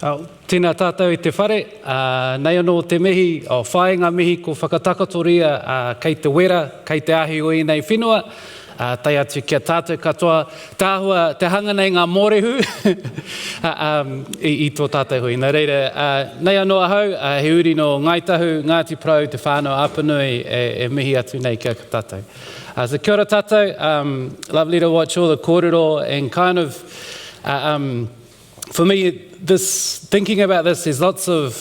Tēnā tātou I te whare, nei anō te mihi, o whāinga mihi ko whakatakatoria kei te wera, kei te ahi o nei whenua, tai atu kia tātou katoa tāhua te hanga nei ngā mōrehu I tō tātou hui. Nā reira, nei anō ahau, he uri no ngaitahu, Ngāti Prau, te whānau apanui e mihi atu nei kia tātou. So kia ora tātou, lovely to watch all the kōrero and kind of, for me, thinking about this, there's lots of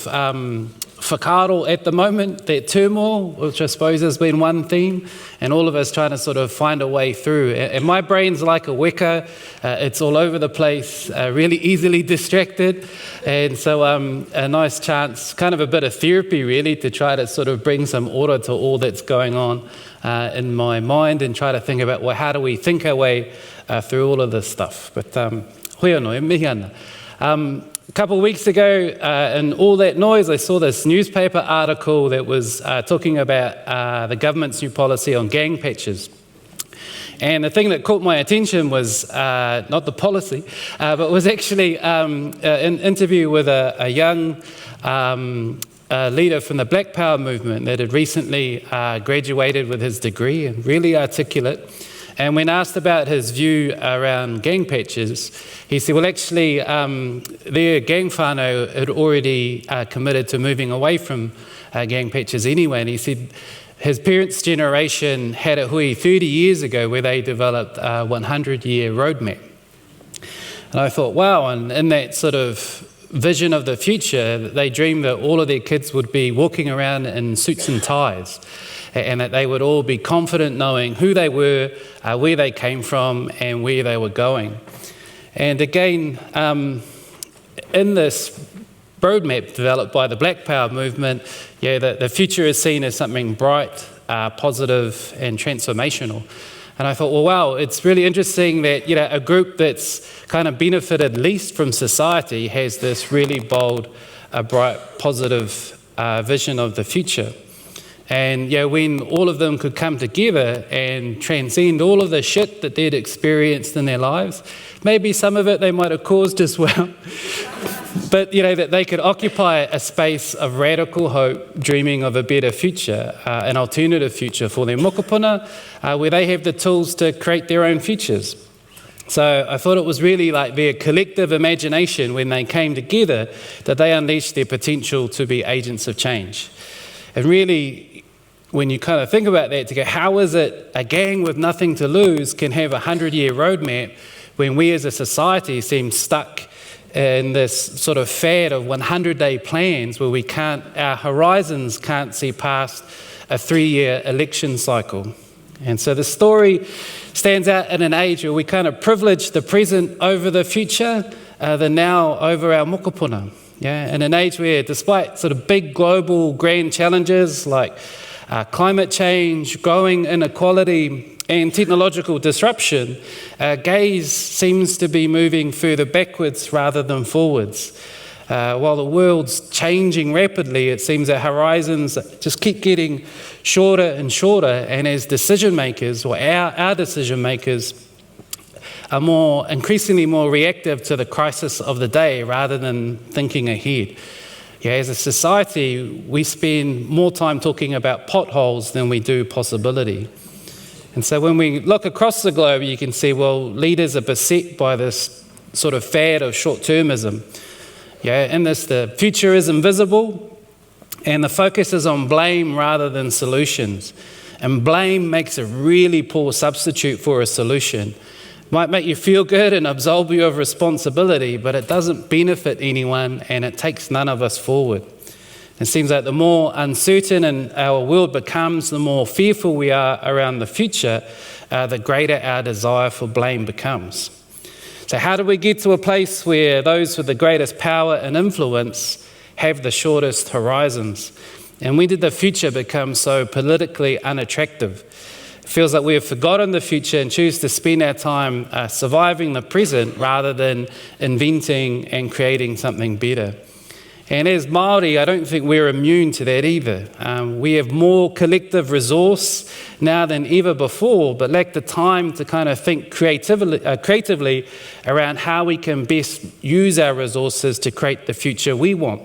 whakaaro at the moment, that turmoil, which I suppose has been one theme, and all of us trying to sort of find a way through. And my brain's like a weka, it's all over the place, really easily distracted, and so a nice chance, kind of a bit of therapy really, to try to sort of bring some order to all that's going on in my mind, and try to think about, well, how do we think our way through all of this stuff. But hoi anō, e mihi ana. A couple of weeks ago, in all that noise, I saw this newspaper article that was talking about the government's new policy on gang patches. And the thing that caught my attention was not the policy, but was actually an interview with a young leader from the Black Power movement that had recently graduated with his degree, and really articulate. And when asked about his view around gang patches, he said, well, actually, their gang whānau had already committed to moving away from gang patches anyway. And he said his parents' generation had a hui 30 years ago where they developed a 100-year roadmap. And I thought, wow, and in that sort of vision of the future, they dreamed that all of their kids would be walking around in suits and ties, and that they would all be confident knowing who they were, where they came from, and where they were going. And again, in this roadmap developed by the Black Power movement, the future is seen as something bright, positive, and transformational. And I thought, well, wow, it's really interesting that a group that's kind of benefited least from society has this really bold, bright, positive vision of the future. And when all of them could come together and transcend all of the shit that they'd experienced in their lives, maybe some of it they might have caused as well, but that they could occupy a space of radical hope, dreaming of a better future, an alternative future for their mokopuna, where they have the tools to create their own futures. So I thought it was really like their collective imagination when they came together that they unleashed their potential to be agents of change. And really, when you kind of think about that, to go, how is it a gang with nothing to lose can have a 100-year roadmap when we as a society seem stuck in this sort of fad of 100-day plans where our horizons can't see past a 3-year election cycle. And so the story stands out in an age where we kind of privilege the present over the future, the now over our mokopuna. In an age where, despite sort of big global grand challenges like climate change, growing inequality, and technological disruption, gaze seems to be moving further backwards rather than forwards. While the world's changing rapidly, it seems that horizons just keep getting shorter and shorter, and as decision makers, or our decision makers, are increasingly more reactive to the crisis of the day rather than thinking ahead. As a society, we spend more time talking about potholes than we do possibility. And so when we look across the globe, you can see, well, leaders are beset by this sort of fad of short-termism. In this, the future is invisible, and the focus is on blame rather than solutions. And blame makes a really poor substitute for a solution. Might make you feel good and absolve you of responsibility, but it doesn't benefit anyone and it takes none of us forward. It seems like the more uncertain our world becomes, the more fearful we are around the future, the greater our desire for blame becomes. So how do we get to a place where those with the greatest power and influence have the shortest horizons? And when did the future become so politically unattractive? It feels like we have forgotten the future and choose to spend our time surviving the present rather than inventing and creating something better. And as Māori, I don't think we're immune to that either. We have more collective resource now than ever before, but lack the time to kind of think creatively around how we can best use our resources to create the future we want.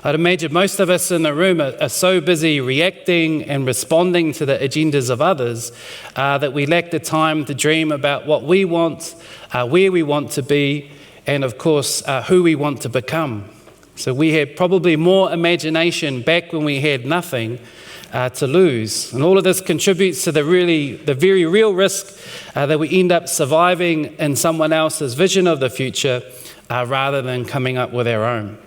I'd imagine most of us in the room are so busy reacting and responding to the agendas of others that we lack the time to dream about what we want, where we want to be, and of course, who we want to become. So we had probably more imagination back when we had nothing to lose. And all of this contributes to the very real risk that we end up surviving in someone else's vision of the future rather than coming up with our own.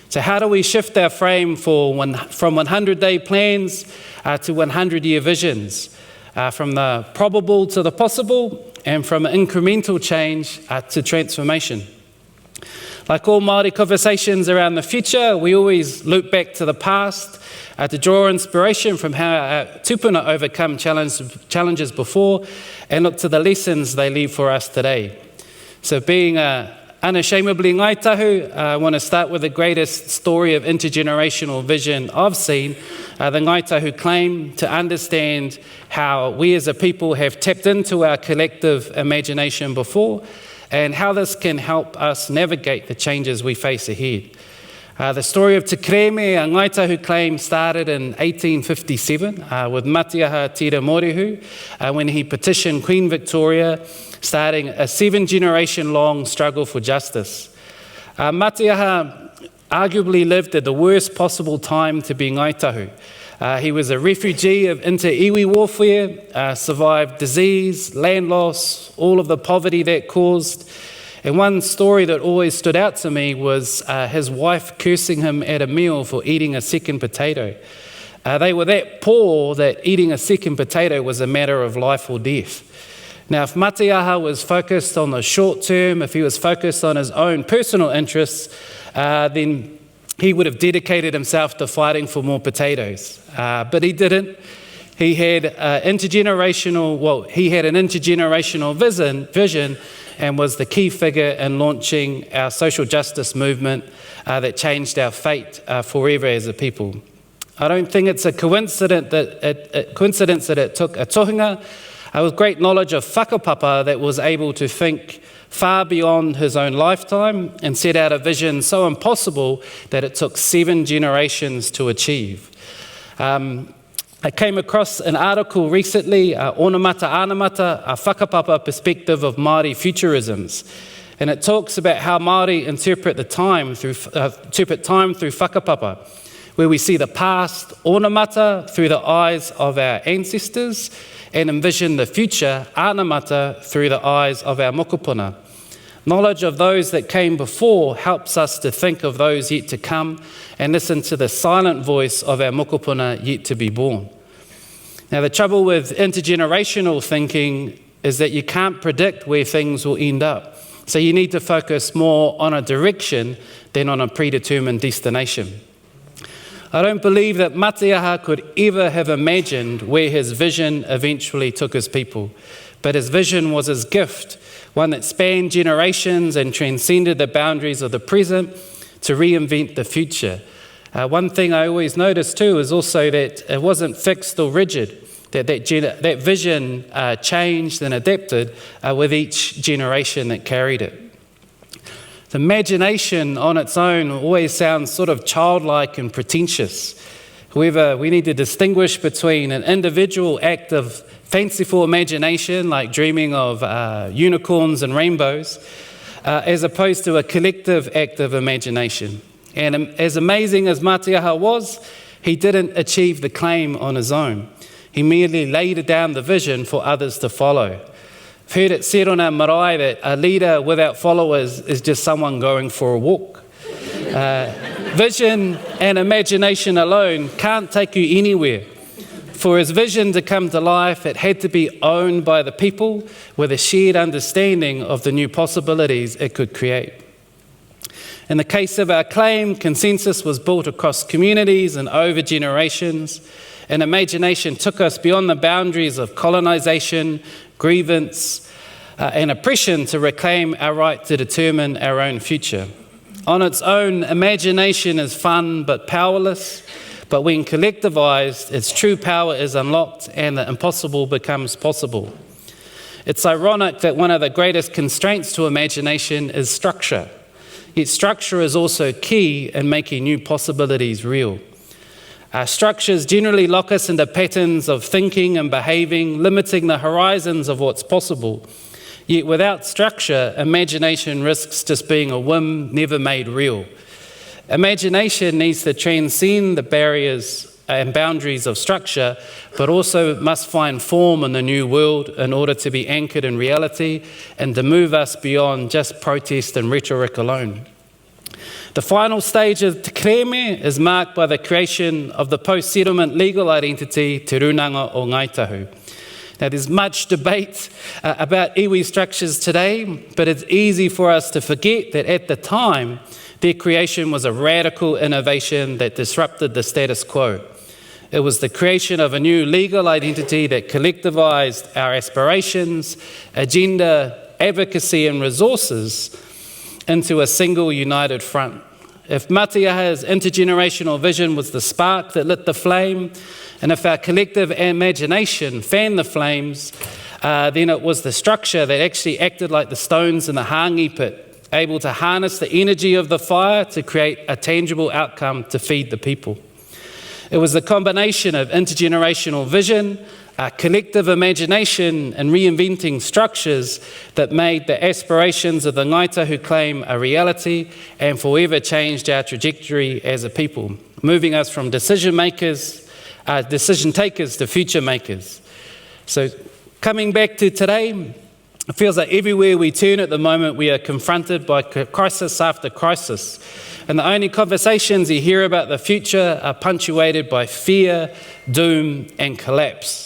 So how do we shift our frame from 100-day plans to 100-year visions, from the probable to the possible, and from incremental change to transformation? Like all Māori conversations around the future, we always loop back to the past to draw inspiration from how our tupuna overcome challenges before and look to the lessons they leave for us today. So being unashamedly ngaitahu, I want to start with the greatest story of intergenerational vision I've seen, the ngaitahu claim to understand how we as a people have tapped into our collective imagination before and how this can help us navigate the changes we face ahead. The story of Te Kreme, a ngaitahu claim, started in 1857 with Matiaha Tira Morihu when he petitioned Queen Victoria, starting a 7-generation-long struggle for justice. Matiaha arguably lived at the worst possible time to be ngaitahu. He was a refugee of inter-iwi warfare, survived disease, land loss, all of the poverty that caused. And one story that always stood out to me was his wife cursing him at a meal for eating a second potato. They were that poor that eating a second potato was a matter of life or death. Now, if Matiaha was focused on the short term, if he was focused on his own personal interests, then he would have dedicated himself to fighting for more potatoes. But he didn't. He had an intergenerational vision and was the key figure in launching our social justice movement that changed our fate forever as a people. I don't think it's a coincidence that it took a tohunga with great knowledge of whakapapa that was able to think far beyond his own lifetime and set out a vision so impossible that it took 7 generations to achieve. I came across an article recently, Onamata Anamata, a whakapapa perspective of Māori futurisms. And it talks about how Māori interpret time through whakapapa, where we see the past, onamata, through the eyes of our ancestors, and envision the future, anamata, through the eyes of our mokopuna. Knowledge of those that came before helps us to think of those yet to come and listen to the silent voice of our mokopuna yet to be born. Now, the trouble with intergenerational thinking is that you can't predict where things will end up. So you need to focus more on a direction than on a predetermined destination. I don't believe that Matiaha could ever have imagined where his vision eventually took his people, but his vision was his gift, one that spanned generations and transcended the boundaries of the present to reinvent the future. One thing I always noticed too is also that it wasn't fixed or rigid, that vision changed and adapted with each generation that carried it. The imagination on its own always sounds sort of childlike and pretentious. However, we need to distinguish between an individual act of fanciful imagination, like dreaming of unicorns and rainbows, as opposed to a collective act of imagination. And as amazing as Matiaha was, he didn't achieve the claim on his own. He merely laid down the vision for others to follow. I've heard it said on our marae that a leader without followers is just someone going for a walk. Vision and imagination alone can't take you anywhere. For his vision to come to life, it had to be owned by the people with a shared understanding of the new possibilities it could create. In the case of our claim, consensus was built across communities and over generations, and imagination took us beyond the boundaries of colonisation, grievance, and oppression to reclaim our right to determine our own future. On its own, imagination is fun but powerless, but when collectivized, its true power is unlocked and the impossible becomes possible. It's ironic that one of the greatest constraints to imagination is structure. Yet structure is also key in making new possibilities real. Structures generally lock us into patterns of thinking and behaving, limiting the horizons of what's possible. Yet without structure, imagination risks just being a whim never made real. Imagination needs to transcend the barriers and boundaries of structure, but also must find form in the new world in order to be anchored in reality and to move us beyond just protest and rhetoric alone. The final stage of Te Kreme is marked by the creation of the post-settlement legal identity Te Runanga o Ngaitahu. Now, there's much debate about iwi structures today, but it's easy for us to forget that at the time, their creation was a radical innovation that disrupted the status quo. It was the creation of a new legal identity that collectivized our aspirations, agenda, advocacy and resources into a single united front. If Matiaha's intergenerational vision was the spark that lit the flame, and if our collective imagination fanned the flames, then it was the structure that actually acted like the stones in the hangi pit, able to harness the energy of the fire to create a tangible outcome to feed the people. It was the combination of intergenerational vision, collective imagination and reinventing structures that made the aspirations of the Ngaitahu claim a reality and forever changed our trajectory as a people, moving us from decision takers to future makers. So coming back to today, it feels like everywhere we turn at the moment, we are confronted by crisis after crisis. And the only conversations you hear about the future are punctuated by fear, doom, and collapse.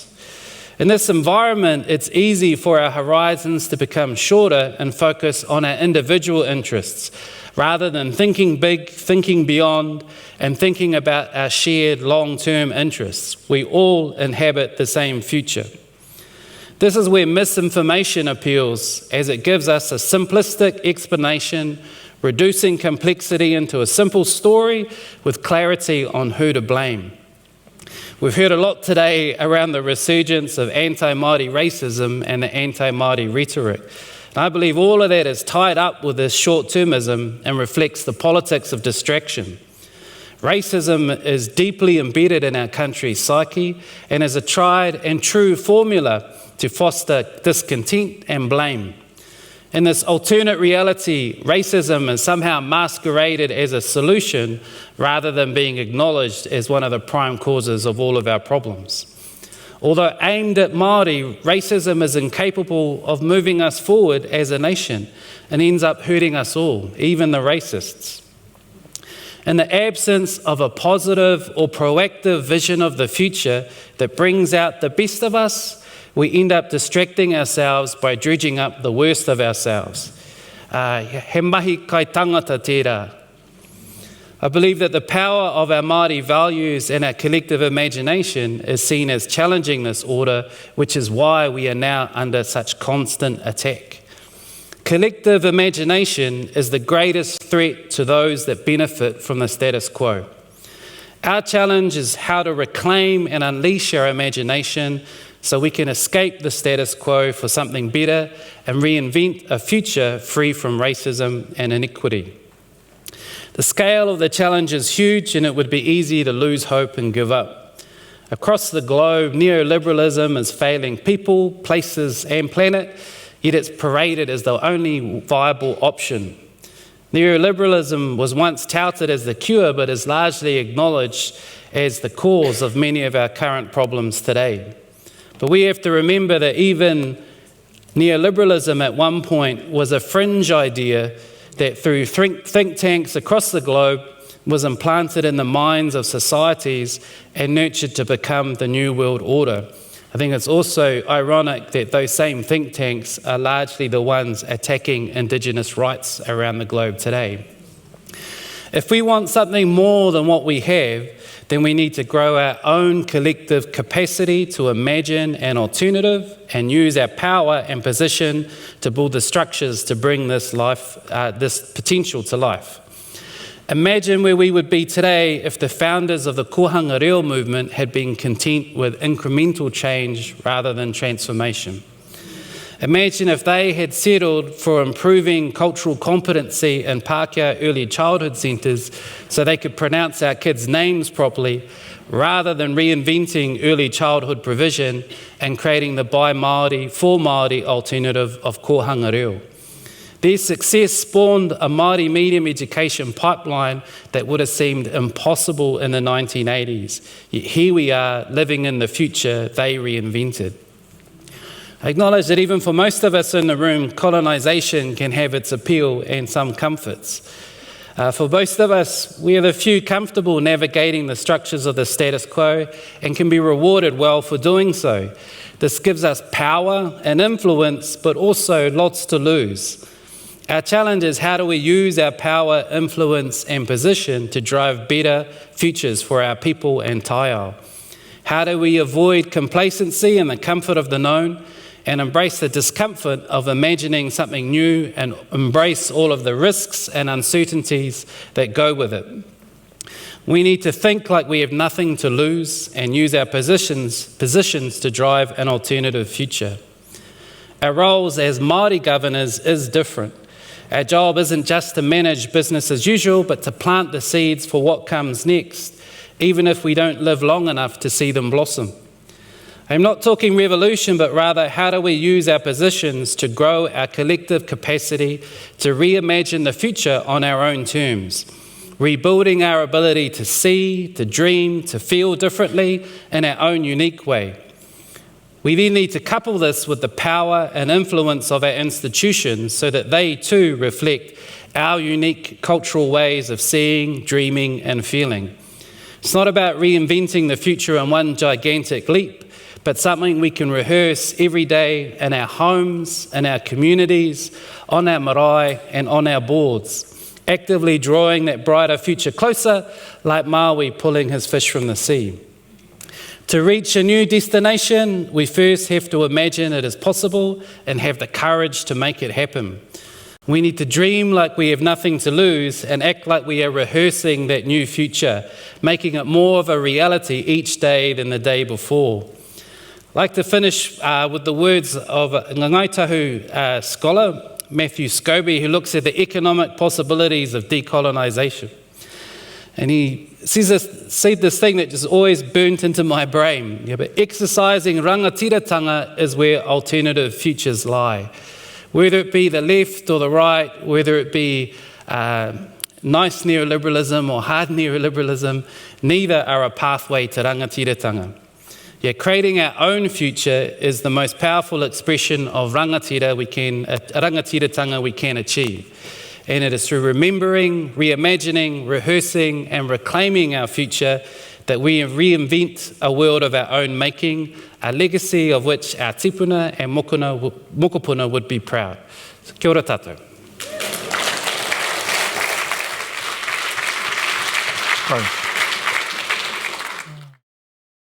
In this environment, it's easy for our horizons to become shorter and focus on our individual interests, rather than thinking big, thinking beyond, and thinking about our shared long-term interests. We all inhabit the same future. This is where misinformation appeals, as it gives us a simplistic explanation, reducing complexity into a simple story with clarity on who to blame. We've heard a lot today around the resurgence of anti-Māori racism and the anti-Māori rhetoric. And I believe all of that is tied up with this short-termism and reflects the politics of distraction. Racism is deeply embedded in our country's psyche and is a tried and true formula to foster discontent and blame. In this alternate reality, racism is somehow masqueraded as a solution rather than being acknowledged as one of the prime causes of all of our problems. Although aimed at Māori, racism is incapable of moving us forward as a nation and ends up hurting us all, even the racists. In the absence of a positive or proactive vision of the future that brings out the best of us, we end up distracting ourselves by dredging up the worst of ourselves. He mahi kai tangata tērā. I believe that the power of our Māori values and our collective imagination is seen as challenging this order, which is why we are now under such constant attack. Collective imagination is the greatest threat to those that benefit from the status quo. Our challenge is how to reclaim and unleash our imagination so we can escape the status quo for something better and reinvent a future free from racism and inequity. The scale of the challenge is huge, and it would be easy to lose hope and give up. Across the globe, neoliberalism is failing people, places and planet, yet it's paraded as the only viable option. Neoliberalism was once touted as the cure, but is largely acknowledged as the cause of many of our current problems today. But we have to remember that even neoliberalism at one point was a fringe idea that through think tanks across the globe was implanted in the minds of societies and nurtured to become the New World Order. I think it's also ironic that those same think tanks are largely the ones attacking Indigenous rights around the globe today. If we want something more than what we have, then we need to grow our own collective capacity to imagine an alternative and use our power and position to build the structures to bring this potential to life. Imagine where we would be today if the founders of the kohanga reo movement had been content with incremental change rather than transformation. Imagine if they had settled for improving cultural competency in Pākehā early childhood centres so they could pronounce our kids' names properly, rather than reinventing early childhood provision and creating the by Māori, for Māori alternative of kohanga reo. Their success spawned a Māori medium education pipeline that would have seemed impossible in the 1980s. Yet here we are, living in the future they reinvented. I acknowledge that even for most of us in the room, colonisation can have its appeal and some comforts. For most of us, we are the few comfortable navigating the structures of the status quo and can be rewarded well for doing so. This gives us power and influence, but also lots to lose. Our challenge is, how do we use our power, influence and position to drive better futures for our people and taiao? How do we avoid complacency and the comfort of the known and embrace the discomfort of imagining something new and embrace all of the risks and uncertainties that go with it? We need to think like we have nothing to lose and use our positions to drive an alternative future. Our roles as Māori governors is different. Our job isn't just to manage business as usual, but to plant the seeds for what comes next, even if we don't live long enough to see them blossom. I'm not talking revolution, but rather how do we use our positions to grow our collective capacity to reimagine the future on our own terms, rebuilding our ability to see, to dream, to feel differently in our own unique way. We then need to couple this with the power and influence of our institutions so that they too reflect our unique cultural ways of seeing, dreaming and feeling. It's not about reinventing the future in one gigantic leap, but something we can rehearse every day in our homes, in our communities, on our marae and on our boards, actively drawing that brighter future closer, like Maui pulling his fish from the sea. To reach a new destination, we first have to imagine it is possible and have the courage to make it happen. We need to dream like we have nothing to lose and act like we are rehearsing that new future, making it more of a reality each day than the day before. I'd like to finish with the words of a Ngāitahu scholar, Matthew Scobie, who looks at the economic possibilities of decolonisation. And he said this thing that just always burnt into my brain. Yeah, but exercising rangatiratanga is where alternative futures lie. Whether it be the left or the right, whether it be nice neoliberalism or hard neoliberalism, neither are a pathway to rangatiratanga. Yeah, creating our own future is the most powerful expression of rangatiratanga we can achieve. And it is through remembering, reimagining, rehearsing and reclaiming our future that we reinvent a world of our own making, a legacy of which our tipuna and mokopuna would be proud. So, kia ora tātou. Right.